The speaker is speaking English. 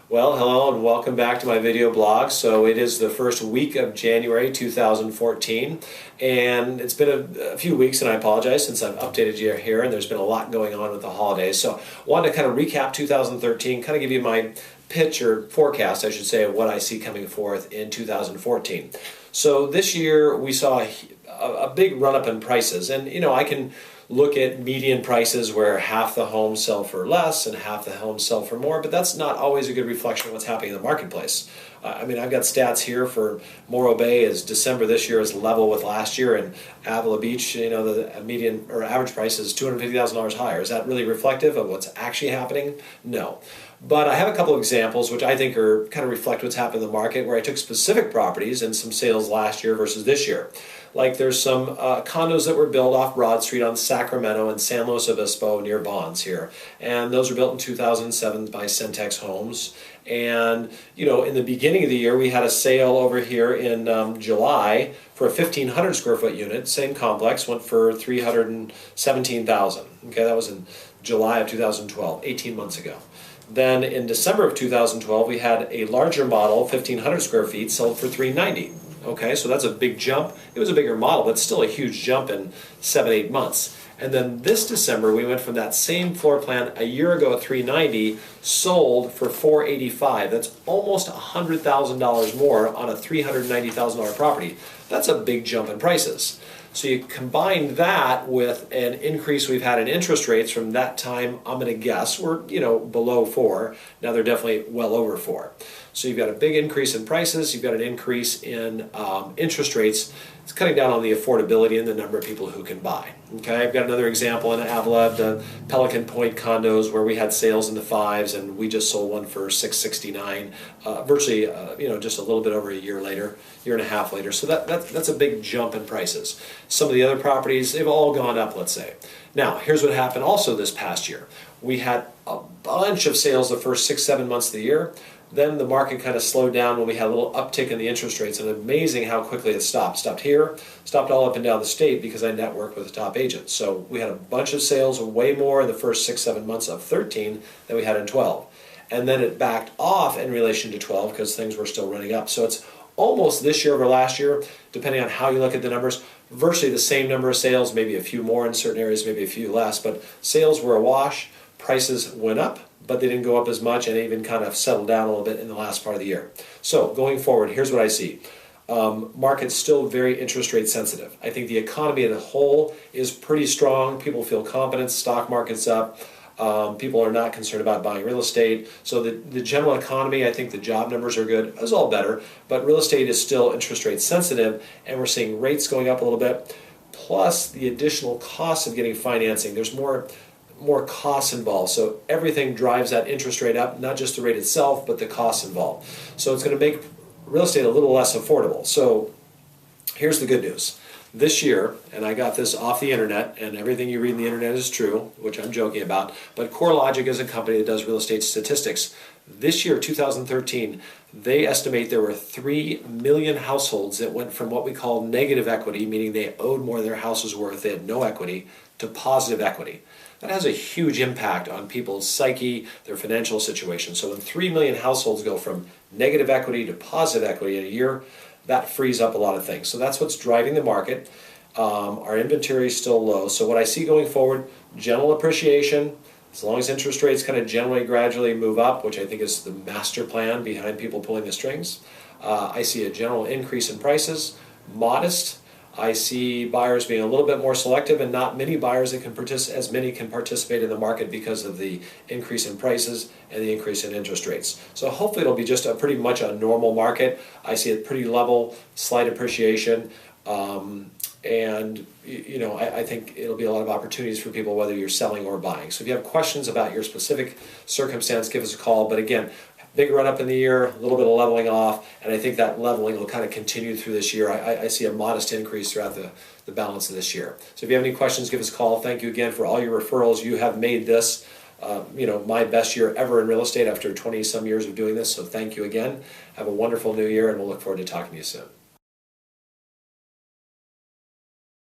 Well, hello and welcome back to my video blog. So it is the first week of January 2014, and it's been a few weeks, and I apologize since I've updated you here, and there's been a lot going on with the holidays. So I wanted to kind of recap 2013, kind of give you my pitch or forecast, I should say, of what I see coming forth in 2014. So this year we saw a big run-up in prices, and I can look at median prices where half the homes sell for less and half the homes sell for more, but that's not always a good reflection of what's happening in the marketplace. I've got stats here for Morro Bay as December this year is level with last year, and Avila Beach, the median or average price is $250,000 higher. Is that really reflective of what's actually happening? No. But I have a couple of examples which I think are kind of reflect what's happened in the market, where I took specific properties and some sales last year versus this year. Like there's some condos that were built off Broad Street on Sacramento and San Luis Obispo near Bonds here. And those were built in 2007 by Centex Homes. And, in the beginning of the year, we had a sale over here in July for a 1,500 square foot unit, same complex, went for $317,000. Okay, that was in July of 2012, 18 months ago. Then in December of 2012, we had a larger model, 1,500 square feet, sold for $390,000. Okay, so that's a big jump. It was a bigger model, but still a huge jump in 7-8 months. And then this December, we went from that same floor plan a year ago at $390,000, sold for $485,000. That's almost $100,000 more on a $390,000 property. That's a big jump in prices. So you combine that with an increase we've had in interest rates from that time, I'm going to guess, we're below 4. Now they're definitely well over 4. So you've got a big increase in prices, you've got an increase in interest rates. It's cutting down on the affordability and the number of people who can buy. Okay, I've got another example in Avila, the Pelican Point condos, where we had sales in the 5s, and we just sold one for $669,000, virtually just a little bit over a year and a half later. So that's a big jump in prices. Some of the other properties, they've all gone up, let's say. Now, here's what happened also this past year. We had a bunch of sales the first 6-7 months of the year. Then the market kind of slowed down when we had a little uptick in the interest rates, and amazing how quickly it stopped. Stopped here, stopped all up and down the state because I network with the top agents. So we had a bunch of sales, way more in the first 6-7 months of 13 than we had in 12. And then it backed off in relation to 12 because things were still running up. So it's almost this year over last year, depending on how you look at the numbers, virtually the same number of sales, maybe a few more in certain areas, maybe a few less, but sales were a wash, prices went up, but they didn't go up as much, and they even kind of settled down a little bit in the last part of the year. So going forward, here's what I see. Market's still very interest rate sensitive. I think the economy as a whole is pretty strong. People feel confident, stock market's up. People are not concerned about buying real estate. So the general economy, I think the job numbers are good. It's all better, but real estate is still interest rate sensitive, and we're seeing rates going up a little bit, plus the additional costs of getting financing. There's more costs involved. So everything drives that interest rate up, not just the rate itself, but the costs involved. So it's going to make real estate a little less affordable. So here's the good news. This year, and I got this off the internet, and everything you read in the internet is true, which I'm joking about, but CoreLogic is a company that does real estate statistics. This year, 2013, they estimate there were 3 million households that went from what we call negative equity, meaning they owed more than their house was worth, they had no equity, to positive equity. That has a huge impact on people's psyche, their financial situation. So when 3 million households go from negative equity to positive equity in a year, that frees up a lot of things. So that's what's driving the market. Our inventory is still low. So what I see going forward, general appreciation, as long as interest rates kind of generally gradually move up, which I think is the master plan behind people pulling the strings. I see a general increase in prices, modest. I see buyers being a little bit more selective, and not many buyers that can participate in the market because of the increase in prices and the increase in interest rates. So hopefully it'll be just pretty much a normal market. I see it pretty level, slight appreciation, and I think it'll be a lot of opportunities for people whether you're selling or buying. So if you have questions about your specific circumstance, give us a call. But again, big run up in the year, a little bit of leveling off, and I think that leveling will kind of continue through this year. I see a modest increase throughout the balance of this year. So if you have any questions, give us a call. Thank you again for all your referrals. You have made this my best year ever in real estate after 20-some years of doing this, so thank you again. Have a wonderful new year, and we'll look forward to talking to you soon.